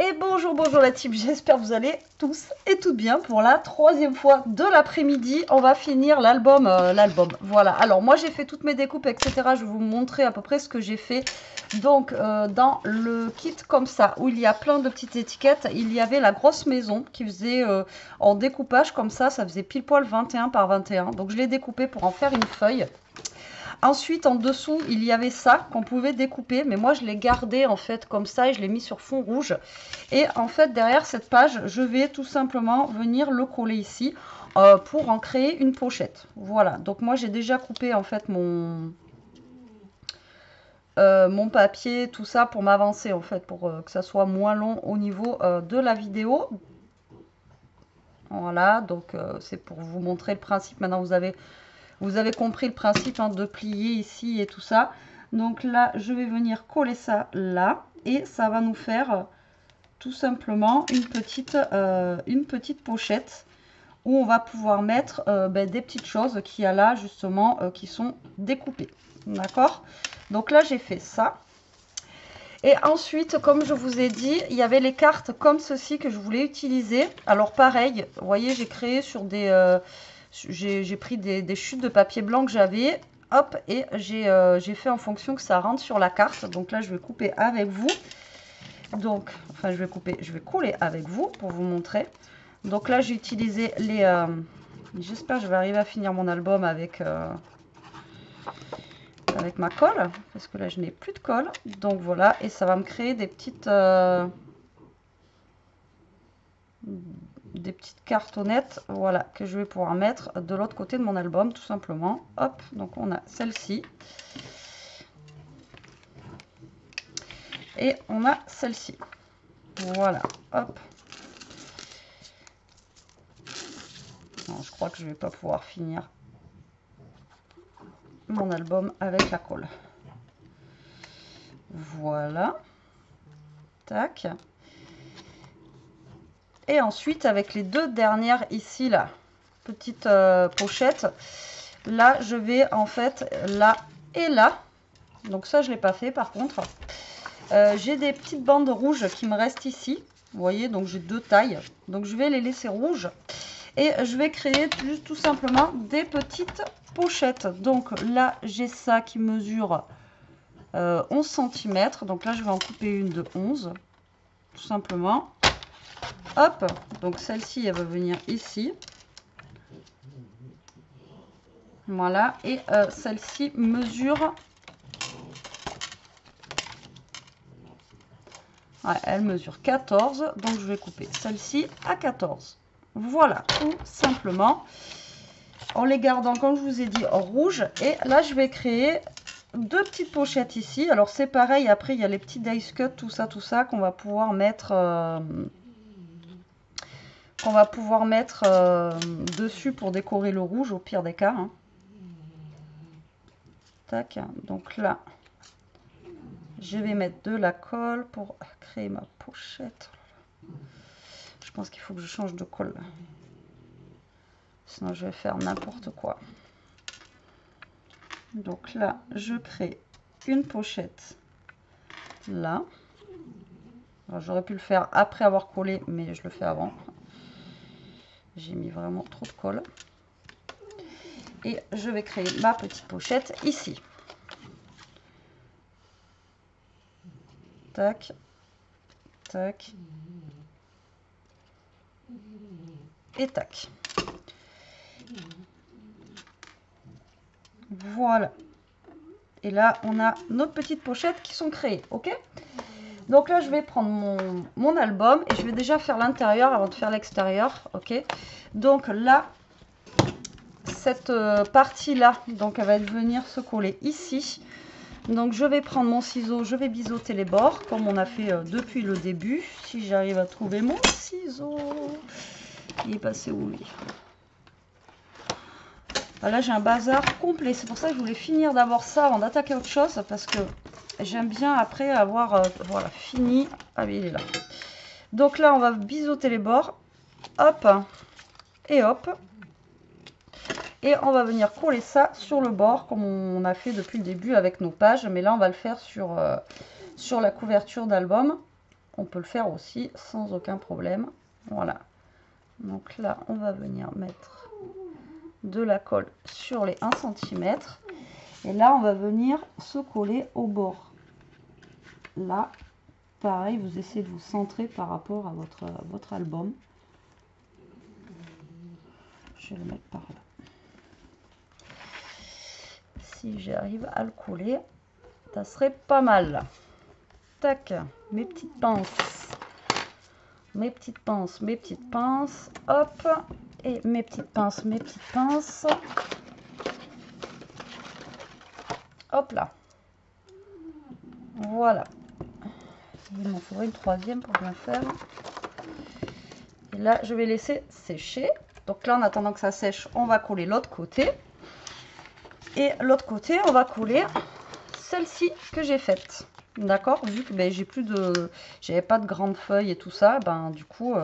Et bonjour, bonjour la team, j'espère que vous allez tous et toutes bien. Pour la troisième fois de l'après-midi, on va finir l'album. Voilà, alors moi j'ai fait toutes mes découpes, etc. Je vais vous montrer à peu près ce que j'ai fait. Donc dans le kit comme ça, où il y a plein de petites étiquettes, il y avait la grosse maison qui faisait en découpage comme ça faisait pile poil 21 par 21. Donc je l'ai découpé pour en faire une feuille. Ensuite, en dessous, il y avait ça qu'on pouvait découper, mais moi je l'ai gardé en fait comme ça et je l'ai mis sur fond rouge. Et en fait, derrière cette page, je vais tout simplement venir le coller ici pour en créer une pochette. Voilà, donc moi j'ai déjà coupé en fait mon papier, tout ça pour m'avancer en fait, pour que ça soit moins long au niveau de la vidéo. Voilà, donc c'est pour vous montrer le principe. Maintenant, vous avez compris le principe de plier ici et tout ça. Donc là, je vais venir coller ça là. Et ça va nous faire tout simplement une petite pochette où on va pouvoir mettre des petites choses qu'il y a là justement qui sont découpées. D'accord? Donc là, j'ai fait ça. Et ensuite, comme je vous ai dit, il y avait les cartes comme ceci que je voulais utiliser. Alors pareil, vous voyez, j'ai créé sur des... j'ai pris des chutes de papier blanc que j'avais, hop, et j'ai fait en fonction que ça rentre sur la carte. Donc là, je vais couper avec vous. Donc, enfin, je vais coller avec vous pour vous montrer. Donc là, j'ai utilisé les... j'espère que je vais arriver à finir mon album avec ma colle, parce que là, je n'ai plus de colle. Donc voilà, et ça va me créer des petites cartonnettes, voilà, que je vais pouvoir mettre de l'autre côté de mon album, tout simplement. Hop, donc on a celle-ci. Et on a celle-ci. Voilà, hop. Non, je crois que je vais pas pouvoir finir mon album avec la colle. Voilà. Tac. Et ensuite, avec les deux dernières ici, là, petite pochette, là, je vais en fait là et là. Donc ça, je l'ai pas fait par contre. J'ai des petites bandes rouges qui me restent ici. Vous voyez, donc j'ai deux tailles. Donc je vais les laisser rouges. Et je vais créer juste tout simplement des petites pochettes. Donc là, j'ai ça qui mesure 11 cm. Donc là, je vais en couper une de 11. Tout simplement. Hop. Donc celle-ci, elle va venir ici. Voilà. Et celle-ci mesure... Ouais, elle mesure 14. Donc je vais couper celle-ci à 14. Voilà, tout simplement. En les gardant, comme je vous ai dit, en rouge. Et là, je vais créer deux petites pochettes ici. Alors, c'est pareil. Après, il y a les petits dice cut, tout ça, qu'on va pouvoir mettre... dessus pour décorer le rouge, au pire des cas. Hein. Tac. Donc là, je vais mettre de la colle pour créer ma pochette. Je pense qu'il faut que je change de colle. Sinon, je vais faire n'importe quoi. Donc là, je crée une pochette là. J'aurais pu le faire après avoir collé, mais je le fais avant. J'ai mis vraiment trop de colle. Et je vais créer ma petite pochette ici. Tac, tac. Et tac. Voilà. Et là, on a nos petites pochettes qui sont créées. Ok? Donc là, je vais prendre mon album et je vais déjà faire l'intérieur avant de faire l'extérieur. Ok? Donc là, cette partie-là, donc elle va venir se coller ici. Donc je vais prendre mon ciseau, je vais biseauter les bords comme on a fait depuis le début. Si j'arrive à trouver mon ciseau. Il est passé où lui? Là, j'ai un bazar complet. C'est pour ça que je voulais finir d'abord ça avant d'attaquer autre chose. Parce que j'aime bien après avoir voilà, fini. Ah oui, il est là. Donc là, on va biseauter les bords. Hop. Et hop. Et on va venir coller ça sur le bord comme on a fait depuis le début avec nos pages. Mais là, on va le faire sur la couverture d'album. on peut le faire aussi sans aucun problème. Voilà. Donc là, on va venir mettre de la colle sur les 1 cm. Et là, on va venir se coller au bord. Là, pareil, vous essayez de vous centrer par rapport à votre album. Je vais le mettre par là. Si j'arrive à le coller, ça serait pas mal. Tac, mes petites pinces. Mes petites pinces, mes petites pinces. Hop, et mes petites pinces, mes petites pinces. Hop là. Voilà. Il m'en faudrait une troisième pour bien faire. Et là, je vais laisser sécher. Donc là, en attendant que ça sèche, on va coller l'autre côté. Et l'autre côté, on va coller celle-ci que j'ai faite. D'accord? Vu que ben, j'avais pas de grandes feuilles et tout ça, ben du coup,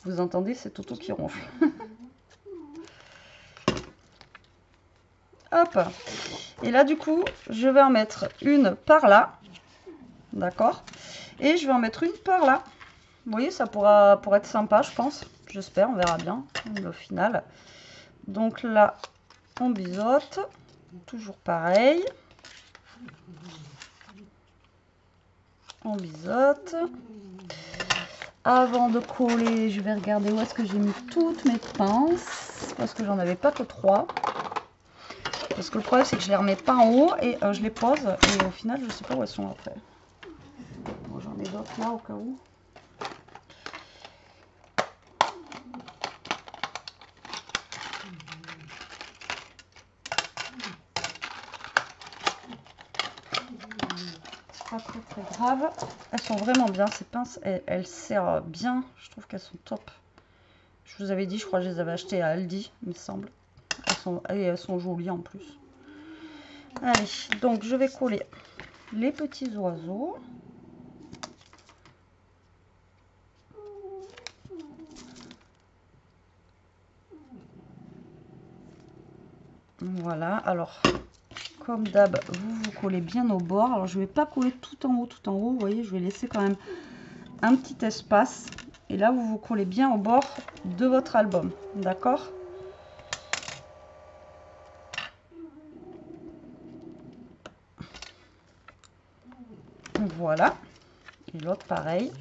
vous entendez, c'est Toto qui ronfle. Hop. Et là, du coup, je vais en mettre une par là. D'accord? Et je vais en mettre une par là. Vous voyez, ça pourra être sympa, je pense. J'espère, on verra bien au final. Donc là, on biseaute. Toujours pareil. On biseaute. Avant de coller, je vais regarder où est-ce que j'ai mis toutes mes pinces. Parce que j'en avais pas que 3. Parce que le problème, c'est que je les remets pas en haut et je les pose. Et au final, je sais pas où elles sont après. Bon, j'en ai d'autres là au cas où. Pas très grave. Elles sont vraiment bien ces pinces. Elles serrent bien. Je trouve qu'elles sont top. Je vous avais dit, je crois que je les avais achetées à Aldi, il me semble. Elles sont jolies en plus. Allez, donc je vais coller les petits oiseaux. Voilà, alors comme d'hab, vous collez bien au bord. Alors je ne vais pas coller tout en haut, vous voyez, je vais laisser quand même un petit espace. Et là, vous collez bien au bord de votre album, d'accord? Voilà. Et l'autre, pareil.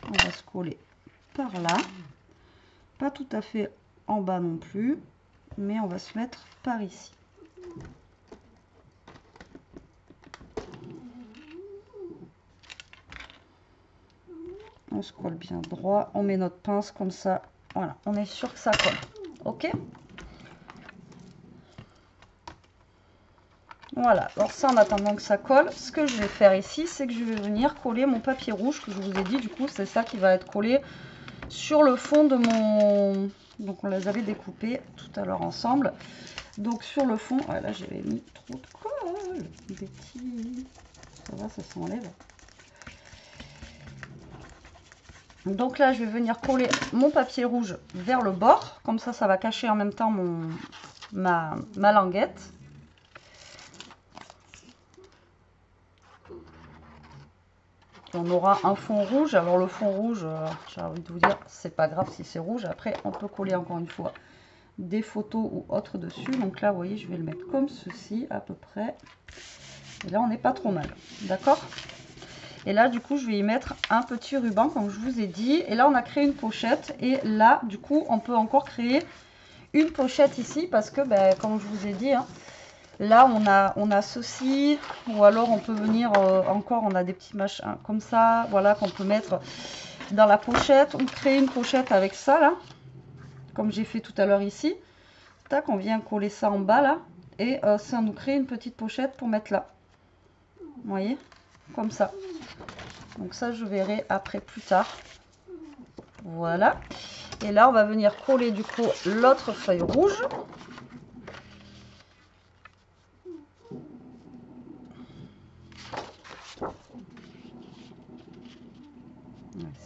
On va se coller par là. Pas tout à fait en bas non plus, mais on va se mettre par ici. On se colle bien droit, on met notre pince comme ça. Voilà, on est sûr que ça colle. Ok? Voilà, alors ça en attendant que ça colle, ce que je vais faire ici, c'est que je vais venir coller mon papier rouge que je vous ai dit, du coup c'est ça qui va être collé sur le fond de mon... Donc on les avait découpés tout à l'heure ensemble. Donc sur le fond, ah, là j'avais mis trop de colle, des petits... Ça va, ça s'enlève. Donc là je vais venir coller mon papier rouge vers le bord, comme ça va cacher en même temps ma languette. On aura un fond rouge. Alors le fond rouge, j'ai envie de vous dire, c'est pas grave si c'est rouge. Après, on peut coller encore une fois des photos ou autres dessus. Donc là, vous voyez, je vais le mettre comme ceci à peu près. Et là, on n'est pas trop mal. D'accord? Et là, du coup, je vais y mettre un petit ruban, comme je vous ai dit. Et là, on a créé une pochette. Et là, du coup, on peut encore créer une pochette ici. Parce que, ben, comme je vous ai dit, hein, là, on a ceci, ou alors on peut venir encore, on a des petits machins comme ça, voilà, qu'on peut mettre dans la pochette, ou créer une pochette avec ça, là, comme j'ai fait tout à l'heure ici. Tac, on vient coller ça en bas, là, et ça nous crée une petite pochette pour mettre là. Vous voyez, comme ça. Donc ça, je verrai après plus tard. Voilà. Et là, on va venir coller, du coup, l'autre feuille rouge.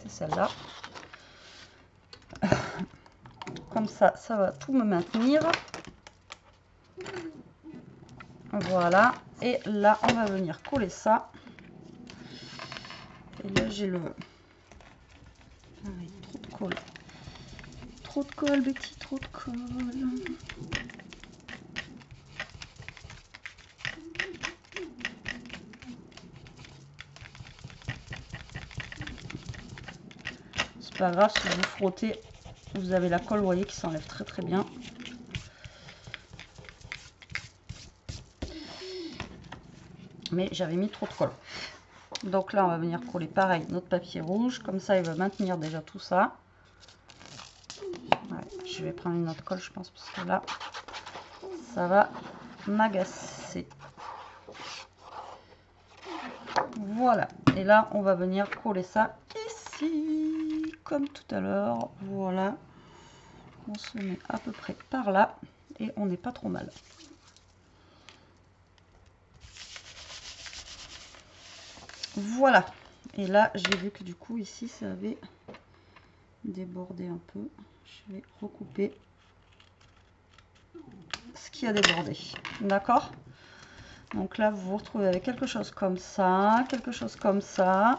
C'est celle-là. comme ça va tout me maintenir. Voilà, et là on va venir coller ça. Et là j'ai le... Ah oui, trop de colle. Trop de colle, Betty, trop de colle. C'est pas grave, si vous frottez, vous avez la colle, vous voyez, qui s'enlève très très bien. Mais j'avais mis trop de colle. Donc là, on va venir coller pareil notre papier rouge. Comme ça, il va maintenir déjà tout ça. Ouais, je vais prendre une autre colle, je pense, parce que là, ça va m'agacer. Voilà. Et là, on va venir coller ça ici, comme tout à l'heure. Voilà. On se met à peu près par là. Et on n'est pas trop mal. Voilà. Et là, j'ai vu que du coup, ici, ça avait débordé un peu. Je vais recouper ce qui a débordé. D'accord? Donc là, vous vous retrouvez avec quelque chose comme ça, quelque chose comme ça.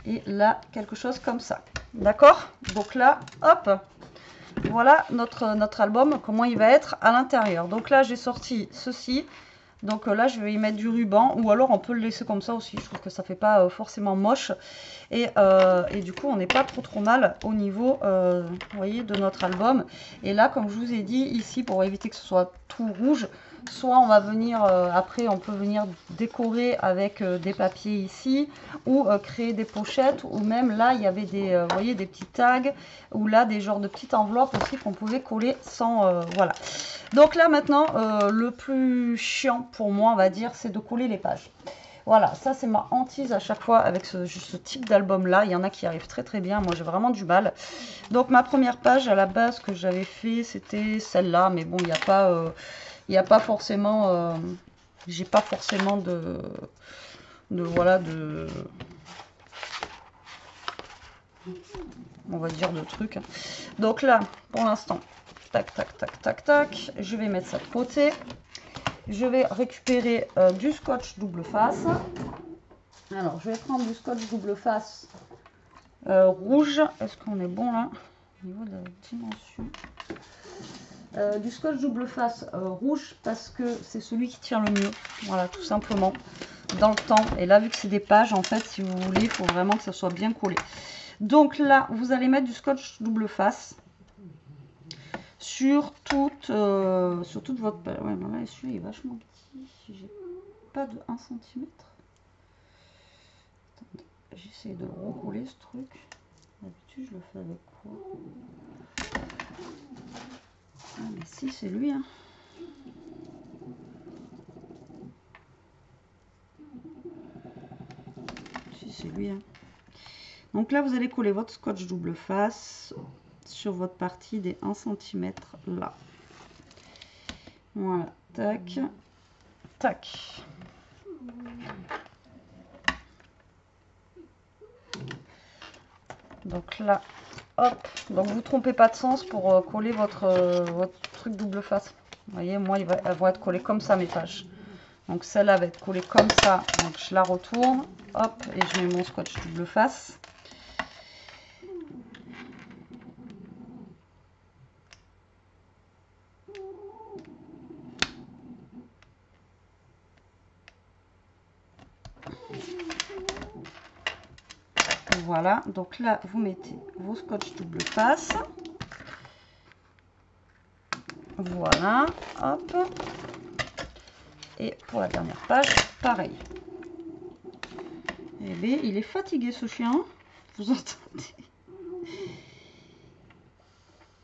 Et là, quelque chose comme ça. D'accord? Donc là, hop, voilà notre album, comment il va être à l'intérieur. Donc là, j'ai sorti ceci. Donc là, je vais y mettre du ruban, ou alors on peut le laisser comme ça aussi. Je trouve que ça fait pas forcément moche. Et du coup, on n'est pas trop mal au niveau, vous voyez, de notre album. Et là, comme je vous ai dit, ici, pour éviter que ce soit tout rouge, soit on va venir, après, on peut venir décorer avec des papiers ici, ou créer des pochettes, ou même là, il y avait des, vous voyez, des petits tags, ou là, des genres de petites enveloppes aussi qu'on pouvait coller sans, voilà. Donc là maintenant, le plus chiant pour moi, on va dire, c'est de coller les pages. Voilà, ça c'est ma hantise à chaque fois avec ce type d'album là. Il y en a qui arrivent très très bien, moi j'ai vraiment du mal. Donc ma première page à la base que j'avais fait, c'était celle-là. Mais bon, il n'y a pas forcément... j'ai pas forcément de voilà, de... on va dire de trucs. Donc là, pour l'instant... Tac, tac, tac, tac, tac. Je vais mettre ça de côté. Je vais récupérer du scotch double face. Alors, je vais prendre du scotch double face rouge. Est-ce qu'on est bon là? Au niveau de la dimension. Du scotch double face rouge parce que c'est celui qui tient le mieux. Voilà, tout simplement. Dans le temps. Et là, vu que c'est des pages, en fait, si vous voulez, il faut vraiment que ça soit bien collé. Donc là, vous allez mettre du scotch double face. Sur toute votre page. Ouais, mais là, celui-là est vachement petit. J'ai pas de 1 cm. J'essaie de recoller ce truc. D'habitude, je le fais avec quoi? Ah, mais si, c'est lui. Hein. Si, c'est lui. Hein. Donc là, vous allez coller votre scotch double face sur votre partie des 1 cm là. Voilà, tac, tac. Donc là, hop. Donc vous trompez pas de sens pour coller votre truc double face. Vous voyez, moi, elles vont être collées comme ça, mes pages. Donc celle-là va être collée comme ça. Donc je la retourne, hop, et je mets mon scotch double face. Voilà, donc là, vous mettez vos scotch double face. Voilà, hop. Et pour la dernière page, pareil. Eh bien, il est fatigué ce chien. Vous entendez?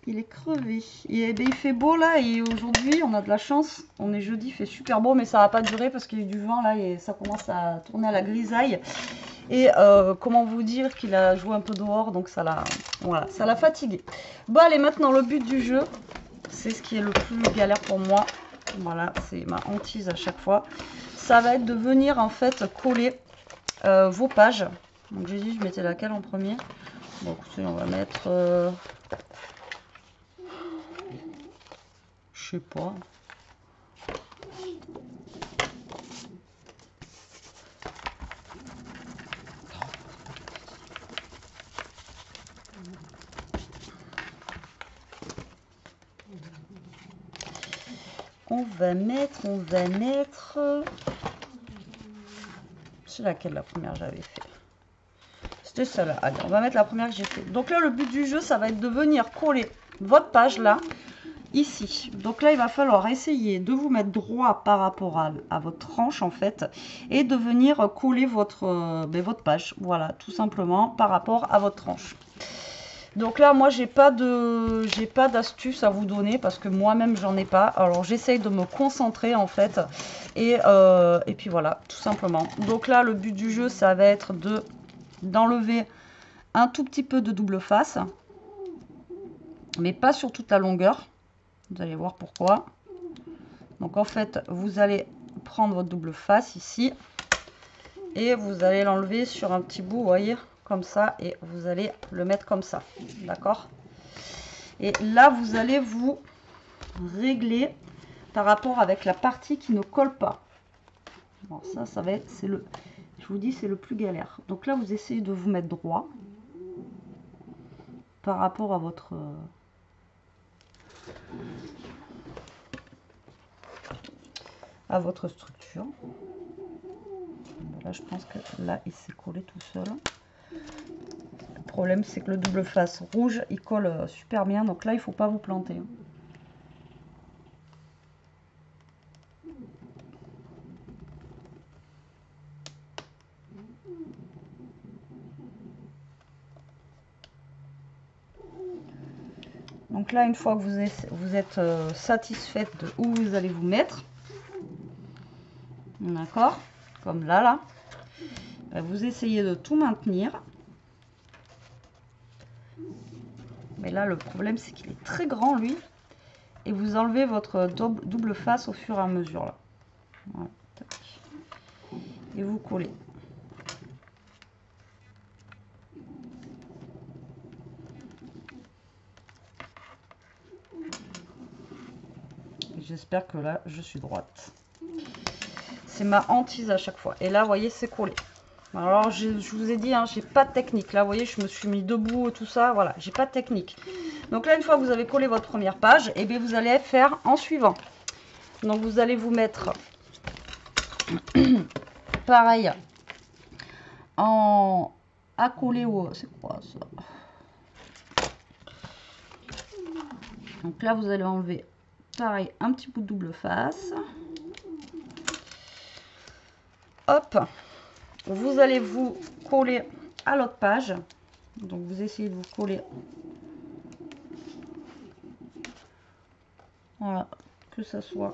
Il est crevé. Et bien, il fait beau là et aujourd'hui, on a de la chance. On est jeudi, il fait super beau, mais ça va pas durer parce qu'il y a du vent là et ça commence à tourner à la grisaille. Et comment vous dire qu'il a joué un peu dehors, donc ça l'a voilà, ça l'a fatigué. Bon allez, maintenant le but du jeu, c'est ce qui est le plus galère pour moi. Voilà, c'est ma hantise à chaque fois. Ça va être de venir en fait coller vos pages. Donc j'ai dit je mettais laquelle en premier. Bon écoutez, on va mettre sais pas. On va mettre... C'est laquelle la première j'avais fait? C'était celle-là. Allez, on va mettre la première que j'ai fait. Donc là, le but du jeu, ça va être de venir coller votre page là, ici. Donc là, il va falloir essayer de vous mettre droit par rapport à votre tranche en fait, et de venir coller votre page. Voilà, tout simplement par rapport à votre tranche. Donc là, moi, j'ai pas d'astuce à vous donner parce que moi-même, j'en ai pas. Alors, j'essaye de me concentrer en fait. Et puis voilà, tout simplement. Donc là, le but du jeu, ça va être d'enlever un tout petit peu de double face. Mais pas sur toute la longueur. Vous allez voir pourquoi. Donc en fait, vous allez prendre votre double face ici. Et vous allez l'enlever sur un petit bout, vous voyez, comme ça, et vous allez le mettre comme ça, d'accord? Et là, vous allez vous régler par rapport avec la partie qui ne colle pas. Bon, ça va être, je vous dis, c'est le plus galère. Donc là, vous essayez de vous mettre droit par rapport à votre... structure. Là, je pense que là, il s'est collé tout seul. Le problème, c'est que le double face rouge, il colle super bien. Donc là, il faut pas vous planter. Donc là, une fois que vous êtes satisfaite de où vous allez vous mettre, d'accord, comme là, vous essayez de tout maintenir. Mais là, le problème, c'est qu'il est très grand, lui. Et vous enlevez votre double face au fur et à mesure, là. Voilà. Et vous collez. J'espère que là, je suis droite. C'est ma hantise à chaque fois. Et là, vous voyez, c'est collé. Alors, je vous ai dit, hein, j'ai pas de technique. Là, vous voyez, je me suis mis debout et tout ça. Voilà, j'ai pas de technique. Donc là, une fois que vous avez collé votre première page, et bien, vous allez faire en suivant. Donc, vous allez vous mettre pareil à coller au... C'est quoi ça? Donc là, vous allez enlever pareil un petit bout de double face. Hop, vous allez vous coller à l'autre page. Donc vous essayez de vous coller. Voilà, que ça soit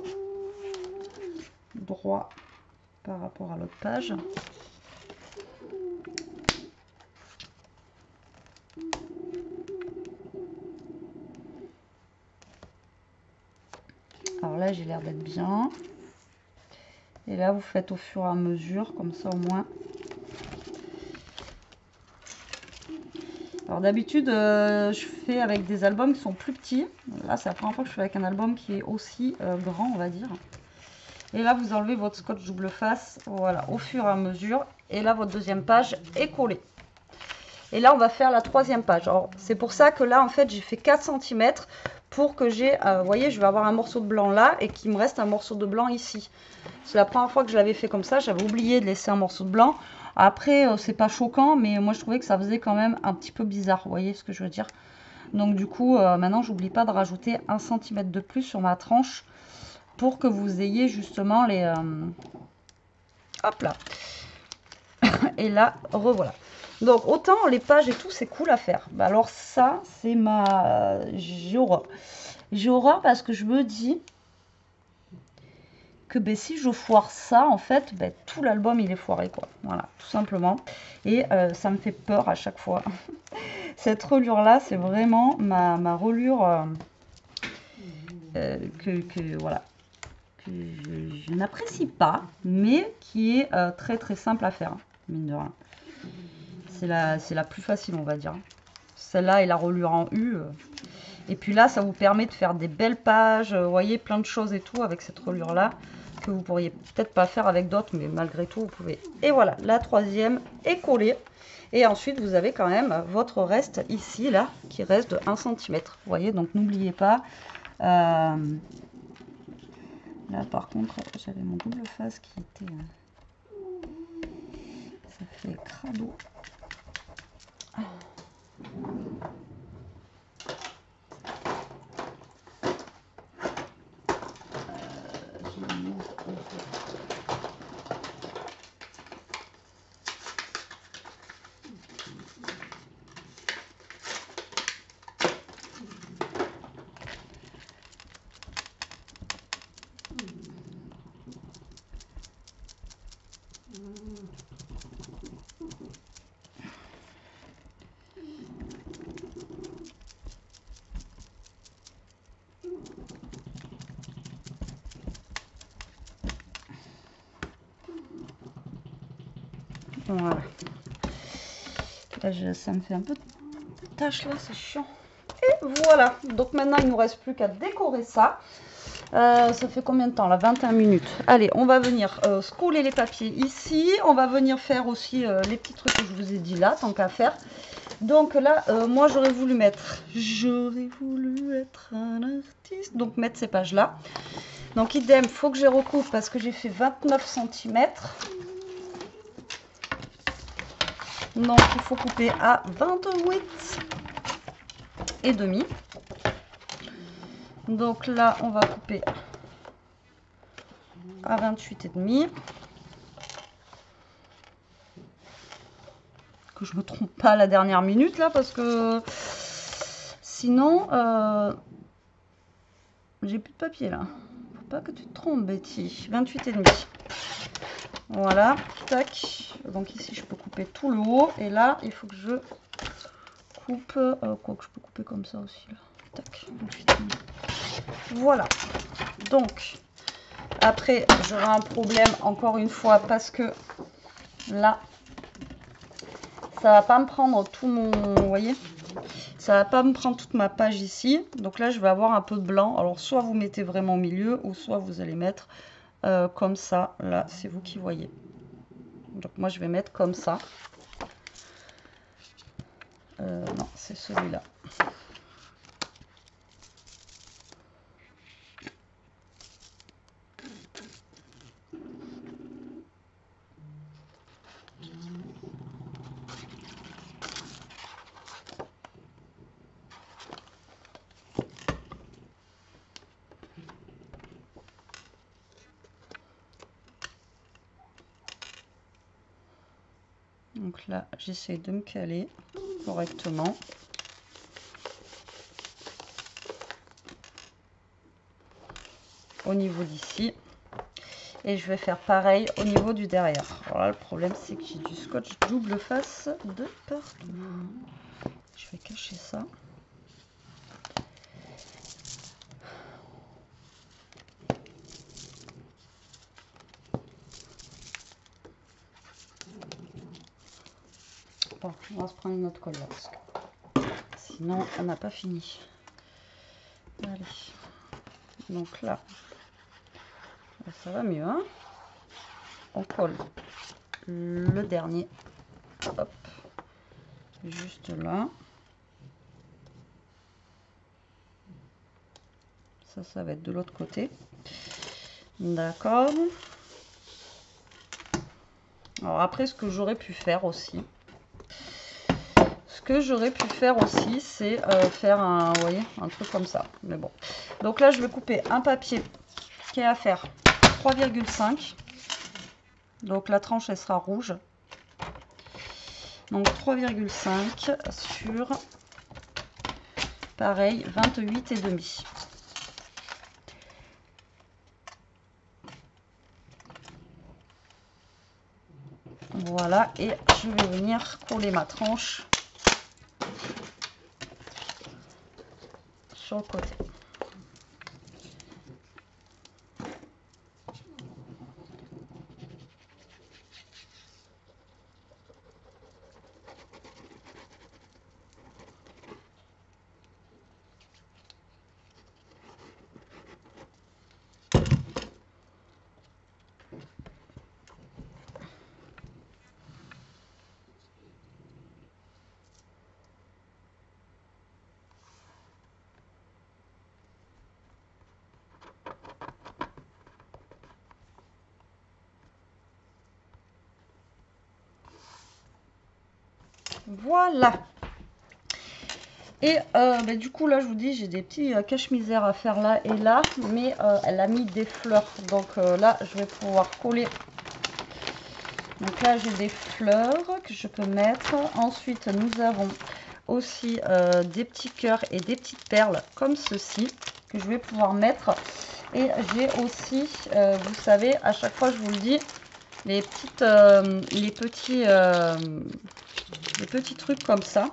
droit par rapport à l'autre page. Alors là, j'ai l'air d'être bien. Et là, vous faites au fur et à mesure, comme ça au moins. Alors d'habitude, je fais avec des albums qui sont plus petits. Là, c'est la première fois que je fais avec un album qui est aussi grand, on va dire. Et là, vous enlevez votre scotch double face, voilà, au fur et à mesure. Et là, votre deuxième page est collée. Et là, on va faire la troisième page. Alors, c'est pour ça que là, en fait, j'ai fait 4 cm pour que j'ai, vous voyez, je vais avoir un morceau de blanc là et qu'il me reste un morceau de blanc ici. C'est la première fois que je l'avais fait comme ça. J'avais oublié de laisser un morceau de blanc. Après, c'est pas choquant, mais moi, je trouvais que ça faisait quand même un petit peu bizarre. Vous voyez ce que je veux dire? Donc, du coup, maintenant, j'oublie pas de rajouter 1 cm de plus sur ma tranche pour que vous ayez justement les... hop là. Et là, revoilà. Donc, autant les pages et tout, c'est cool à faire. Bah, alors ça, c'est ma... j'ai horreur. J'ai horreur parce que je me dis que ben, si je foire ça, en fait, ben, tout l'album, il est foiré, quoi. Voilà, tout simplement. Et ça me fait peur à chaque fois. Cette relure-là, c'est vraiment ma relure voilà, que je n'apprécie pas, mais qui est très, très simple à faire, mine de rien. C'est la plus facile, on va dire. Celle-là et la relure en U, Et puis là, ça vous permet de faire des belles pages, vous voyez, plein de choses et tout avec cette reliure-là, que vous pourriez peut-être pas faire avec d'autres, mais malgré tout, vous pouvez. Et voilà, la troisième est collée. Et ensuite, vous avez quand même votre reste ici, là, qui reste de 1 cm. Vous voyez, donc n'oubliez pas. Là, par contre, j'avais mon double face qui était... ça fait crado. Ah. Voilà. Là, ça me fait un peu de tâche là, c'est chiant. Et voilà. Donc maintenant, il ne nous reste plus qu'à décorer ça. Ça fait combien de temps là? 21 minutes. Allez, on va venir scouler les papiers ici. On va venir faire aussi les petits trucs que je vous ai dit là, tant qu'à faire. Donc là, moi, j'aurais voulu être un artiste. Donc mettre ces pages là. Donc idem, faut que je recoupe parce que j'ai fait 29 cm. Donc il faut couper à 28 et demi. Donc là on va couper à 28 et demi. Que je me trompe pas à la dernière minute là parce que sinon j'ai plus de papier là. Faut pas que tu te trompes Betty. 28 et demi. Voilà, tac. Donc ici je peux couper tout le haut et là il faut que je coupe quoi que je peux couper comme ça aussi là. Tac, 28 et demi. Voilà. Donc après j'aurai un problème encore une fois parce que là ça va pas me prendre tout mon, vous voyez, ça va pas me prendre toute ma page ici. Donc là je vais avoir un peu de blanc. Alors soit vous mettez vraiment au milieu ou soit vous allez mettre comme ça. Là c'est vous qui voyez. Donc moi je vais mettre comme ça. Non, c'est celui-là. Donc là, j'essaie de me caler correctement. Au niveau d'ici. Et je vais faire pareil au niveau du derrière. Alors là, le problème, c'est que j'ai du scotch double face de partout. Je vais cacher ça. Bon, on va se prendre une autre colle là, parce que sinon on n'a pas fini. Allez, donc là, ça va mieux, hein. On colle le dernier, hop, juste là. Ça va être de l'autre côté. D'accord. Alors après, ce que j'aurais pu faire aussi, c'est faire un, vous voyez, un truc comme ça. Mais bon. Donc là, je vais couper un papier qui est à faire 3,5. Donc la tranche, elle sera rouge. Donc 3,5 sur, pareil, 28 et demi. Voilà, et je vais venir coller ma tranche sur le côté. Voilà. Et du coup là je vous dis j'ai des petits cache-misère à faire là et là, mais elle a mis des fleurs, donc là je vais pouvoir coller. Donc là j'ai des fleurs que je peux mettre. Ensuite nous avons aussi des petits cœurs et des petites perles comme ceci que je vais pouvoir mettre. Et j'ai aussi, vous savez, à chaque fois je vous le dis, les petits trucs comme ça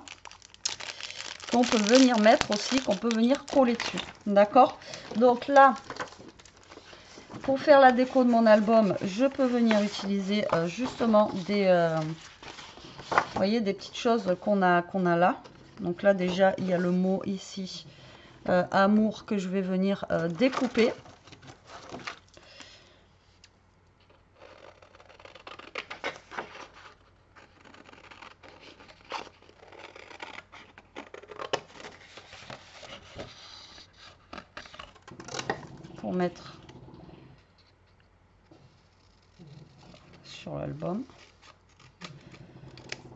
qu'on peut venir mettre aussi, qu'on peut venir coller dessus. D'accord? Donc là, pour faire la déco de mon album, je peux venir utiliser justement des, vous voyez, des petites choses qu'on a là. Donc là déjà, il y a le mot ici, amour, que je vais venir découper. Pour mettre sur l'album.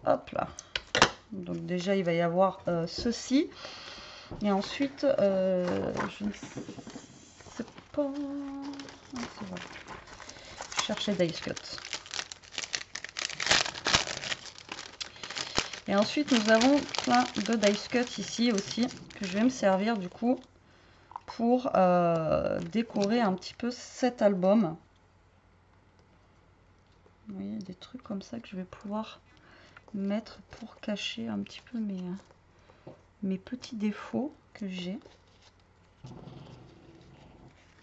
Hop là. Donc déjà il va y avoir ceci. Et ensuite je ne sais pas. Ah, c'est bon. Je cherchais Dice Cut. Et ensuite nous avons plein de Dice Cut ici aussi que je vais me servir du coup pour décorer un petit peu cet album. Vous voyez, des trucs comme ça que je vais pouvoir mettre pour cacher un petit peu mes petits défauts que j'ai.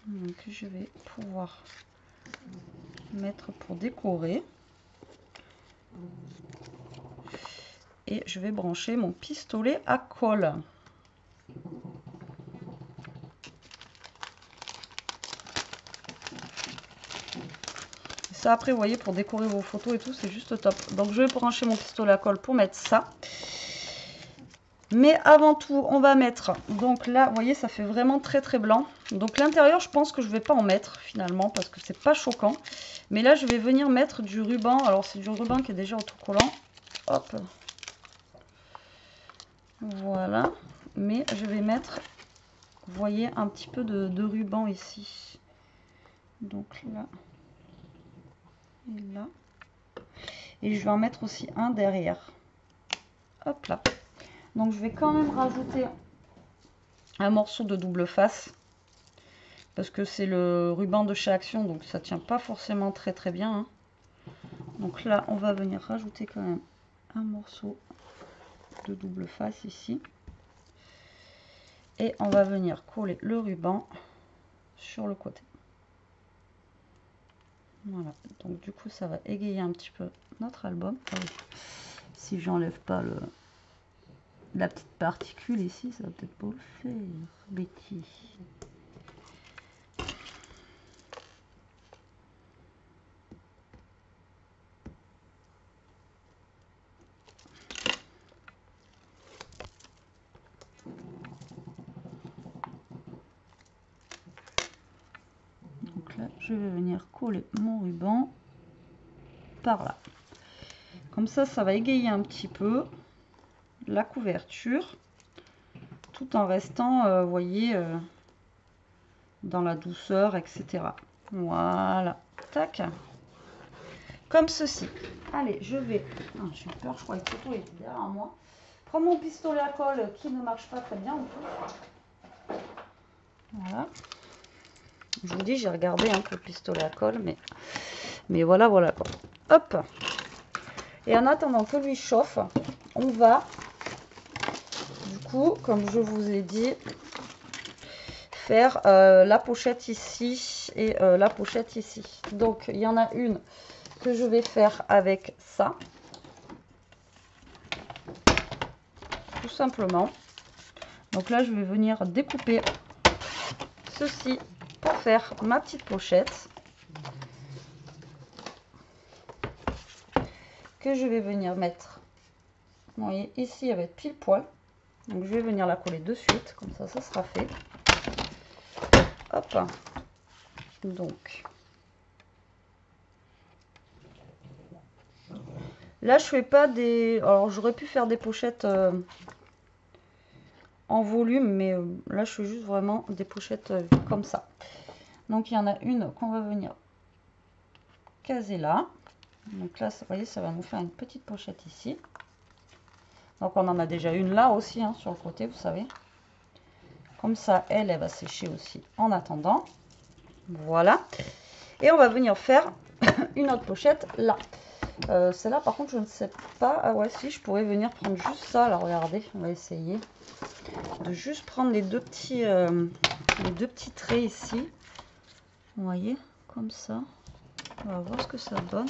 Donc je vais pouvoir mettre pour décorer. Et je vais brancher mon pistolet à colle. Ça après vous voyez pour décorer vos photos et tout c'est juste top. Donc je vais brancher mon pistolet à colle pour mettre ça. Mais avant tout on va mettre, donc là vous voyez ça fait vraiment très très blanc. Donc l'intérieur je pense que je vais pas en mettre finalement parce que c'est pas choquant. Mais là je vais venir mettre du ruban. Alors c'est du ruban qui est déjà autocollant. Hop. Voilà. Mais je vais mettre, vous voyez, un petit peu de ruban ici. Donc là. Et là. Et je vais en mettre aussi un derrière. Hop là. Donc je vais quand même rajouter un morceau de double face. Parce que c'est le ruban de chez Action. Donc ça tient pas forcément très très bien. Hein. Donc là on va venir rajouter quand même un morceau de double face ici. Et on va venir coller le ruban sur le côté. Voilà, donc du coup ça va égayer un petit peu notre album. Ah oui. Si j'enlève pas la petite particule ici, ça va peut-être pas le faire, Betty. Donc là, je vais venir coller mon ruban par là. Comme ça, ça va égayer un petit peu la couverture, tout en restant, vous voyez, dans la douceur, etc. Voilà, tac, comme ceci. Allez, je vais, j'ai peur, je crois que le photo est derrière moi. Prends mon pistolet à colle qui ne marche pas très bien en plus. Voilà. Je vous dis, j'ai regardé un peu le pistolet à colle, mais voilà, voilà quoi. Hop. Et en attendant que lui chauffe, on va, du coup, comme je vous ai dit, faire la pochette ici et la pochette ici. Donc, il y en a une que je vais faire avec ça. Tout simplement. Donc là, je vais venir découper ceci pour faire ma petite pochette. Que je vais venir mettre, vous voyez, ici elle va être pile poil. Donc je vais venir la coller de suite, comme ça, ça sera fait. Hop. Donc, Là, je fais pas des... Alors, j'aurais pu faire des pochettes en volume, mais là, je fais juste vraiment des pochettes comme ça. Donc, il y en a une qu'on va venir caser là. Donc là, vous voyez, ça va nous faire une petite pochette ici. Donc, on en a déjà une là aussi, hein, sur le côté, vous savez. Comme ça, elle va sécher aussi en attendant. Voilà. Et on va venir faire une autre pochette là. Celle-là, par contre, je ne sais pas. Ah ouais, si, je pourrais venir prendre juste ça. Alors, regardez, on va essayer de juste prendre les deux petits traits ici. Vous voyez, comme ça. On va voir ce que ça donne.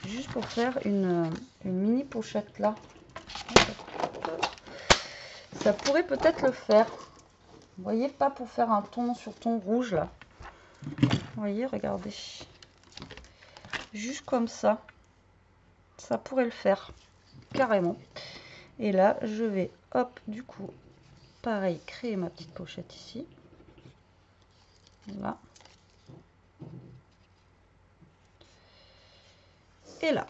Juste pour faire une mini pochette là. Ça pourrait peut-être le faire. Vous voyez, pas pour faire un ton sur ton rouge là. Vous voyez, regardez. Juste comme ça. Ça pourrait le faire. Carrément. Et là, je vais, hop, du coup, pareil, créer ma petite pochette ici. Là. Et là.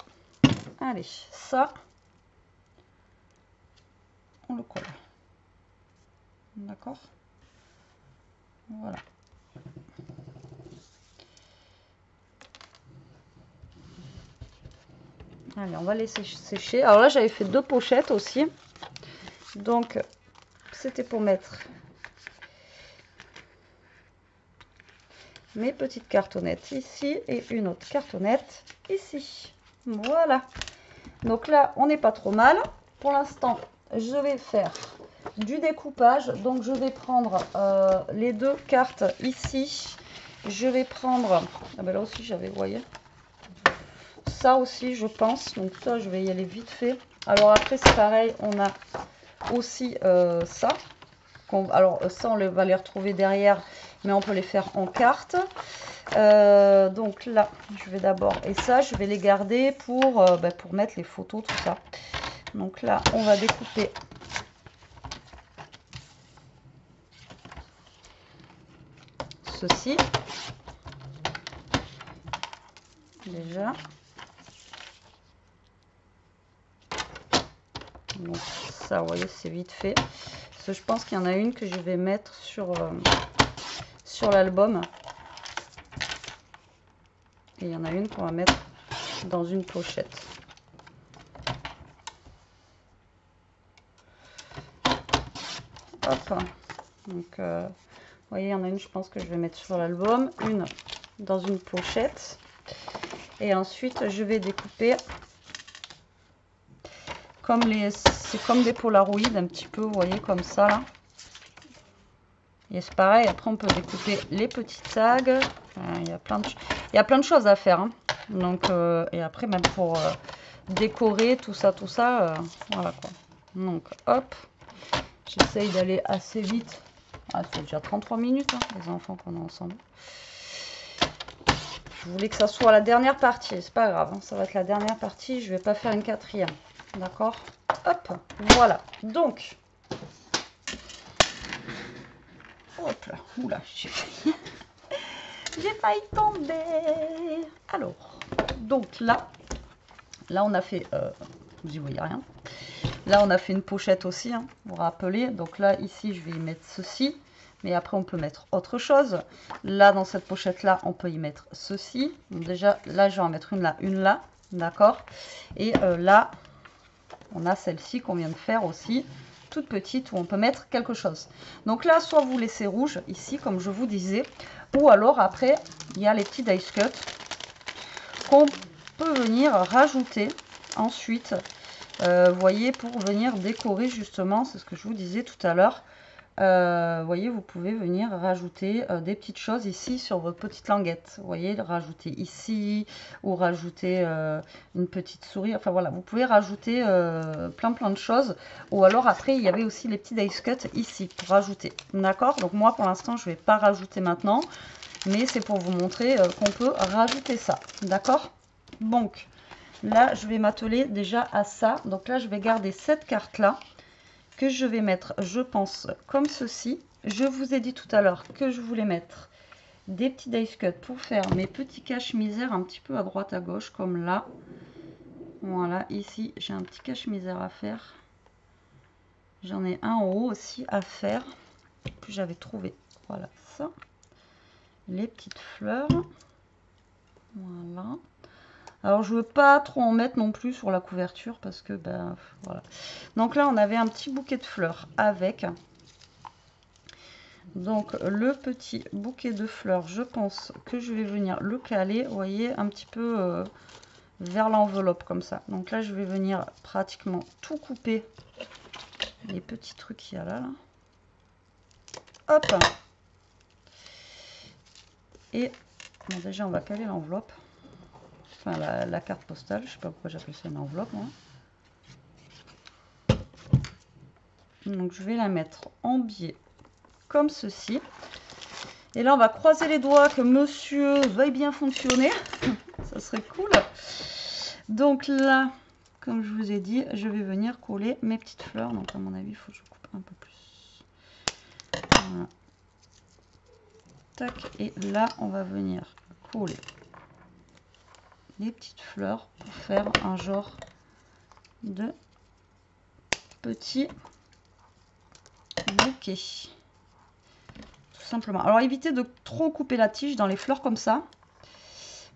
Allez, ça, on le colle. D'accord? Voilà. Allez, on va laisser sécher. Alors là, j'avais fait deux pochettes aussi. Donc, c'était pour mettre mes petites cartonnettes ici et une autre cartonnette ici. Voilà. Donc là, on n'est pas trop mal. Pour l'instant, je vais faire du découpage. Donc, je vais prendre les deux cartes ici. Je vais prendre... Ah ben là aussi, j'avais, vous voyez, ça aussi, je pense. Donc ça, je vais y aller vite fait. Alors après, c'est pareil, on a aussi ça. Alors ça, on va les retrouver derrière, mais on peut les faire en cartes. Donc là, je vais d'abord... Et ça, je vais les garder pour mettre les photos, tout ça. Donc là, on va découper ceci. Déjà. Donc ça, vous voyez, c'est vite fait. Parce que je pense qu'il y en a une que je vais mettre sur l'album. Et il y en a une qu'on va mettre dans une pochette. Hop. Donc, vous voyez, il y en a une, je pense que je vais mettre sur l'album. Une dans une pochette. Et ensuite, je vais découper comme c'est comme des polaroïdes un petit peu, vous voyez, comme ça là. Et c'est pareil, après on peut découper les petits tags. Il y a plein de choses à faire, hein. Donc et après même pour décorer tout ça, voilà quoi. Donc hop, j'essaye d'aller assez vite. Ah, c'est déjà 33 minutes, hein, les enfants qu'on est ensemble. Je voulais que ça soit la dernière partie, c'est pas grave, hein, ça va être la dernière partie, je vais pas faire une quatrième. D'accord? Hop, voilà. Donc, hop là, oula, j'ai failli tomber. Alors, donc là on a fait, vous y voyez rien. Là, on a fait une pochette aussi, hein, vous vous rappelez. Donc là, ici, je vais y mettre ceci. Mais après, on peut mettre autre chose. Là, dans cette pochette-là, on peut y mettre ceci. Donc déjà, là, je vais en mettre une là. D'accord? Et là, on a celle-ci qu'on vient de faire aussi, toute petite, où on peut mettre quelque chose. Donc là, soit vous laissez rouge, ici, comme je vous disais. Ou alors, après, il y a les petits dice cuts qu'on peut venir rajouter ensuite. Vous voyez, pour venir décorer justement, c'est ce que je vous disais tout à l'heure. Vous voyez, vous pouvez venir rajouter des petites choses ici sur votre petite languette. Vous voyez, rajouter ici ou rajouter une petite souris. Enfin voilà, vous pouvez rajouter plein de choses. Ou alors après, il y avait aussi les petits dice cuts ici pour rajouter. D'accord? Donc moi, pour l'instant, je ne vais pas rajouter maintenant. Mais c'est pour vous montrer qu'on peut rajouter ça. D'accord? Donc, là, je vais m'atteler déjà à ça. Donc là, je vais garder cette carte-là que je vais mettre, je pense, comme ceci. Je vous ai dit tout à l'heure que je voulais mettre des petits dice cuts pour faire mes petits cache-misère un petit peu à droite à gauche, comme là. Voilà, ici j'ai un petit cache-misère à faire. J'en ai un en haut aussi à faire que j'avais trouvé. Voilà ça. Les petites fleurs. Voilà. Alors je veux pas trop en mettre non plus sur la couverture parce que ben voilà. Donc là on avait un petit bouquet de fleurs avec. Donc le petit bouquet de fleurs, je pense que je vais venir le caler, vous voyez, un petit peu vers l'enveloppe comme ça. Donc là je vais venir pratiquement tout couper les petits trucs qu'il y a là. Hop. Et bon, déjà on va caler l'enveloppe. Enfin la carte postale, je sais pas pourquoi j'appelle ça une enveloppe moi. Donc je vais la mettre en biais comme ceci. Et là on va croiser les doigts que monsieur veuille bien fonctionner. Ça serait cool. Donc là, comme je vous ai dit, je vais venir coller mes petites fleurs. Donc à mon avis, il faut que je coupe un peu plus. Voilà. Tac. Et là, on va venir coller les petites fleurs pour faire un genre de petit bouquet. Tout simplement. Alors évitez de trop couper la tige dans les fleurs comme ça.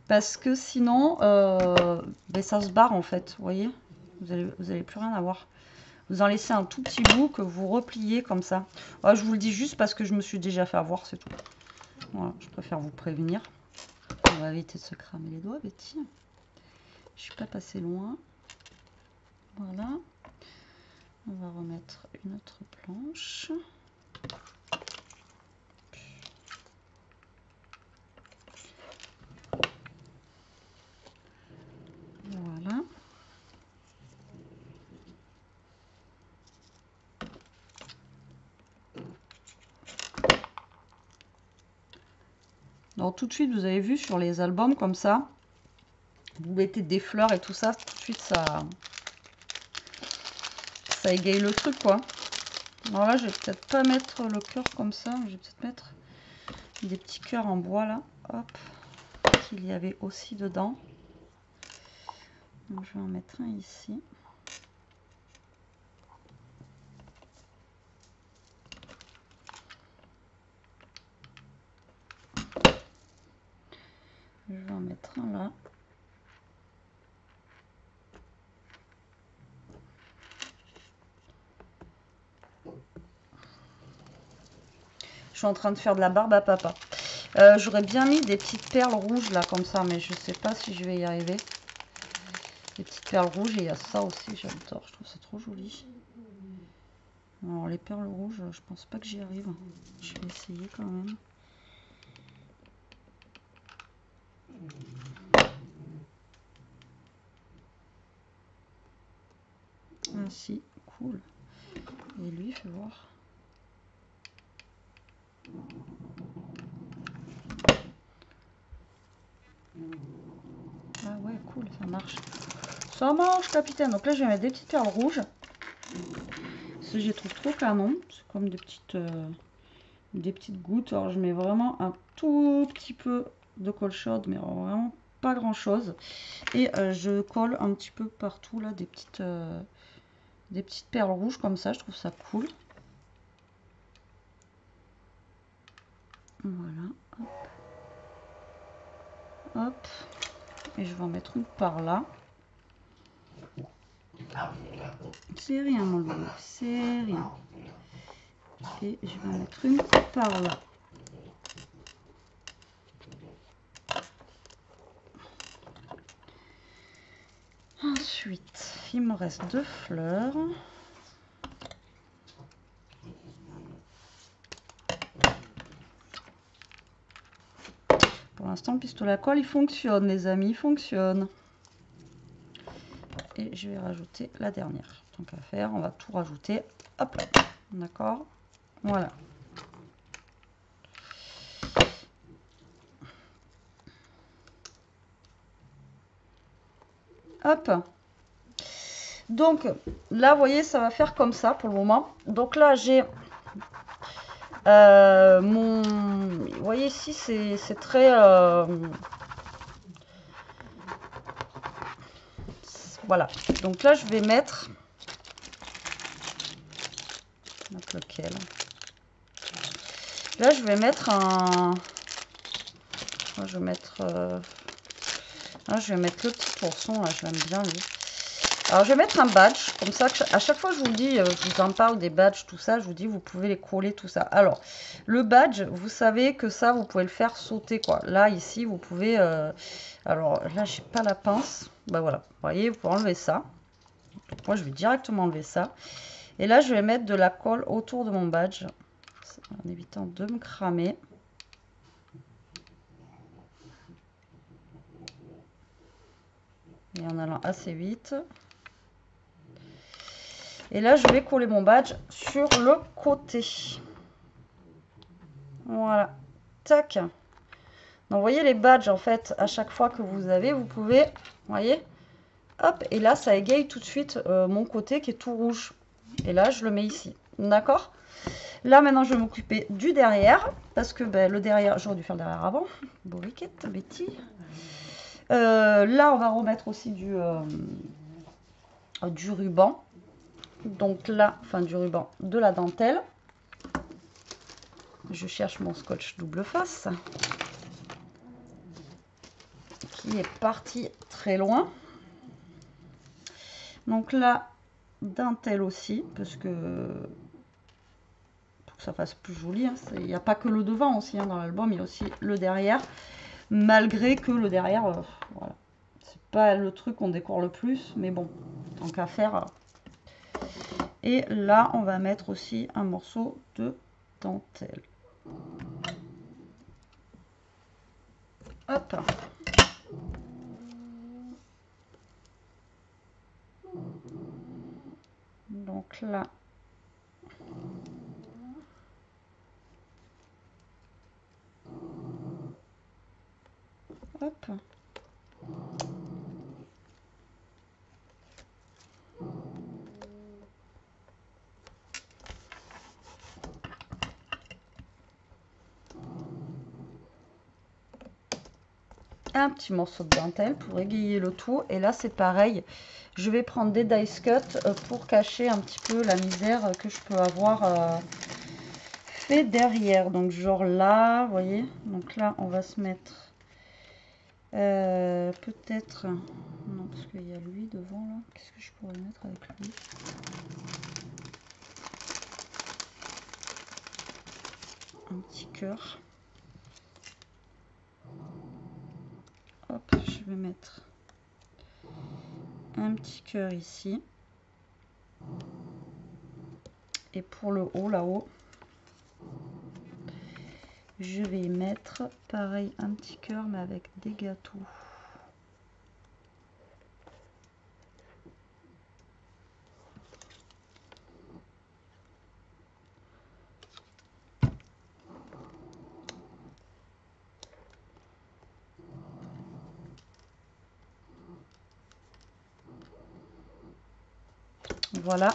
Parce que sinon, ben, ça se barre en fait. Vous voyez, vous allez plus rien avoir. Vous en laissez un tout petit bout que vous repliez comme ça. Ouais, je vous le dis juste parce que je me suis déjà fait avoir, c'est tout. Voilà, je préfère vous prévenir. On va éviter de se cramer les doigts, Betty. Je suis pas passée loin. Voilà. On va remettre une autre planche. Voilà. Alors tout de suite, vous avez vu sur les albums comme ça, vous mettez des fleurs et tout ça, tout de suite ça égaye le truc quoi. Alors là, je vais peut-être pas mettre le cœur comme ça, je vais peut-être mettre des petits cœurs en bois là, hop, qu'il y avait aussi dedans. Donc je vais en mettre un ici. Je vais en mettre un là. Je suis en train de faire de la barbe à papa. J'aurais bien mis des petites perles rouges là comme ça, mais je sais pas si je vais y arriver. Des petites perles rouges et il y a ça aussi, j'adore, je trouve ça trop joli. Alors les perles rouges, je pense pas que j'y arrive. Je vais essayer quand même. Ah si, cool. Et lui, fais voir. Ah ouais, cool, ça marche. Ça marche, capitaine. Donc là, je vais mettre des petites perles rouges. Je les trouve trop canon. C'est comme des petites gouttes. Alors, je mets vraiment un tout petit peu de colle chaude, mais vraiment pas grand chose. Et je colle un petit peu partout là des petites perles rouges comme ça. Je trouve ça cool. Voilà. Hop. Hop. Et je vais en mettre une par là. C'est rien mon loup, c'est rien. Et je vais en mettre une par là. Ensuite, il me reste 2 fleurs. Pour l'instant, le pistolet à colle, il fonctionne, les amis, il fonctionne. Et je vais rajouter la dernière. Tant qu'à faire, on va tout rajouter. Hop là. D'accord. Voilà. Hop. Donc là, vous voyez, ça va faire comme ça pour le moment. Donc là, j'ai mon... Vous voyez ici, c'est très... Voilà. Donc là, je vais mettre lequel. Là, je vais mettre un... Je vais mettre... je vais mettre le petit pourçon, là, je l'aime bien, lui. Alors, je vais mettre un badge, comme ça, à chaque fois, je vous dis, je vous en parle des badges, tout ça, je vous dis, vous pouvez les coller, tout ça. Alors, le badge, vous savez que ça, vous pouvez le faire sauter, quoi. Là, ici, vous pouvez... alors, là, j'ai pas la pince. Bah, voilà, vous voyez, vous pouvez enlever ça. Donc, moi, je vais directement enlever ça. Et là, je vais mettre de la colle autour de mon badge, en évitant de me cramer. Et en allant assez vite. Et là, je vais coller mon badge sur le côté. Voilà. Tac. Donc, vous voyez les badges, en fait, à chaque fois que vous avez, vous pouvez, vous voyez, hop, et là, ça égaye tout de suite mon côté qui est tout rouge. Et là, je le mets ici. D'accord? Là, maintenant, je vais m'occuper du derrière, parce que ben, le derrière, j'aurais dû faire le derrière avant. Bourriquette, Betty. Là, on va remettre aussi du ruban. Donc là, enfin du ruban, de la dentelle. Je cherche mon scotch double face. Qui est parti très loin. Donc là, dentelle aussi, parce que pour que ça fasse plus joli. Hein, il n'y a pas que le devant aussi hein, dans l'album, il y a aussi le derrière. Malgré que le derrière, voilà, c'est pas le truc qu'on décore le plus, mais bon, tant qu'à faire. Et là, on va mettre aussi un morceau de dentelle. Hop. Donc là, hop. Un petit morceau de dentelle pour égayer le tout. Et là, c'est pareil. Je vais prendre des dice cut pour cacher un petit peu la misère que je peux avoir fait derrière. Donc, genre là, vous voyez. Donc là, on va se mettre peut-être... Non, parce qu'il y a lui devant, là. Qu'est-ce que je pourrais mettre avec lui? Un petit cœur. Hop, je vais mettre un petit cœur ici. Et pour le haut, là-haut, je vais y mettre pareil un petit cœur mais avec des gâteaux. Voilà.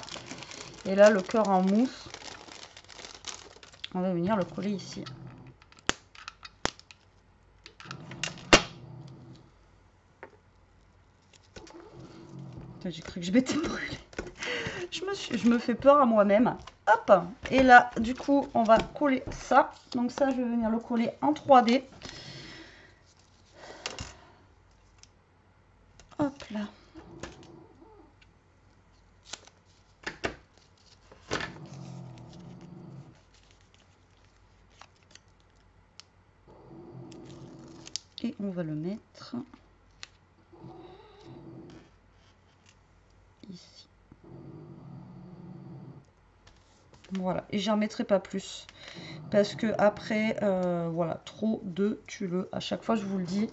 Et là, le cœur en mousse, on va venir le coller ici. J'ai cru que je m'étais brûlée. Je me fais peur à moi-même. Hop. Et là, du coup, on va coller ça. Donc ça, je vais venir le coller en 3D. Hop là. Et on va le mettre ici. Voilà, et j'en mettrai pas plus parce que après voilà, trop de tulle à chaque fois, je vous le dis.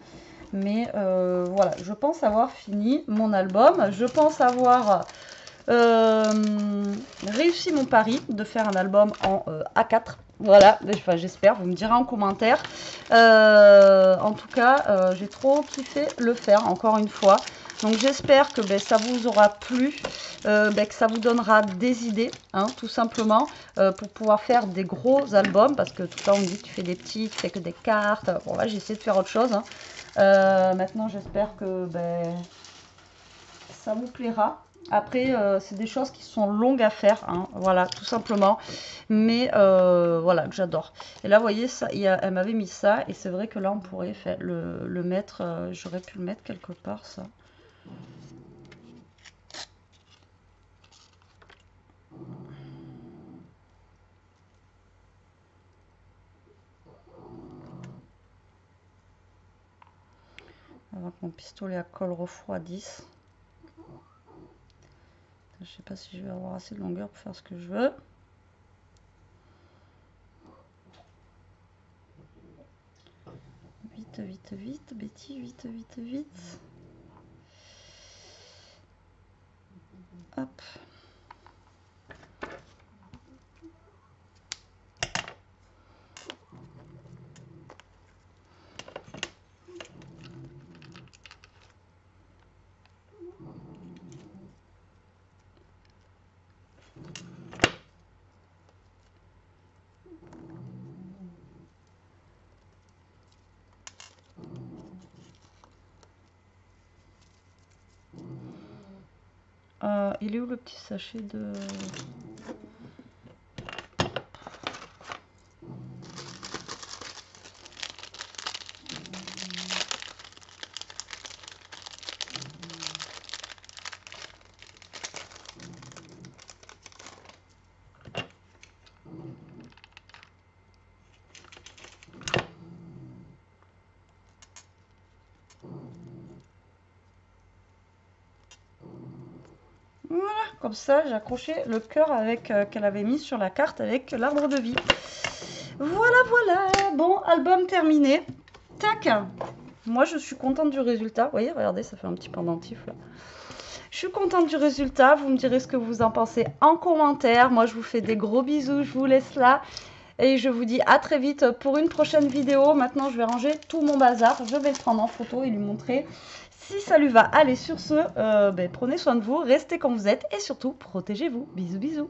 Mais voilà, je pense avoir fini mon album. Je pense avoir réussi mon pari de faire un album en A4. Voilà, enfin, j'espère, vous me direz en commentaire. En tout cas, j'ai trop kiffé le faire, encore une fois. Donc j'espère que ça vous aura plu, que ça vous donnera des idées, hein, tout simplement, pour pouvoir faire des gros albums. Parce que tout le temps, on me dit que tu fais des petits, tu fais que des cartes. Bon, là, j'ai essayé de faire autre chose. Hein. Maintenant, j'espère que ça vous plaira. Après, c'est des choses qui sont longues à faire, hein, voilà, tout simplement. Mais voilà, que j'adore. Et là, vous voyez, ça, elle m'avait mis ça. Et c'est vrai que là, on pourrait faire le mettre, j'aurais pu le mettre quelque part, ça. Avant que mon pistolet à colle refroidisse. Je sais pas si je vais avoir assez de longueur pour faire ce que je veux. Vite, vite, vite, Betty, vite, vite, vite. Hop. Il est où le petit sachet de... Voilà, comme ça, j'ai accroché le cœur avec qu'elle avait mis sur la carte avec l'arbre de vie. Voilà, voilà. Bon, album terminé. Tac. Moi, je suis contente du résultat. Vous voyez, regardez, ça fait un petit pendentif là. Je suis contente du résultat. Vous me direz ce que vous en pensez en commentaire. Moi, je vous fais des gros bisous. Je vous laisse là. Et je vous dis à très vite pour une prochaine vidéo. Maintenant, je vais ranger tout mon bazar. Je vais le prendre en photo et lui montrer si ça lui va. Allez, sur ce, prenez soin de vous, restez comme vous êtes et surtout, protégez-vous. Bisous, bisous.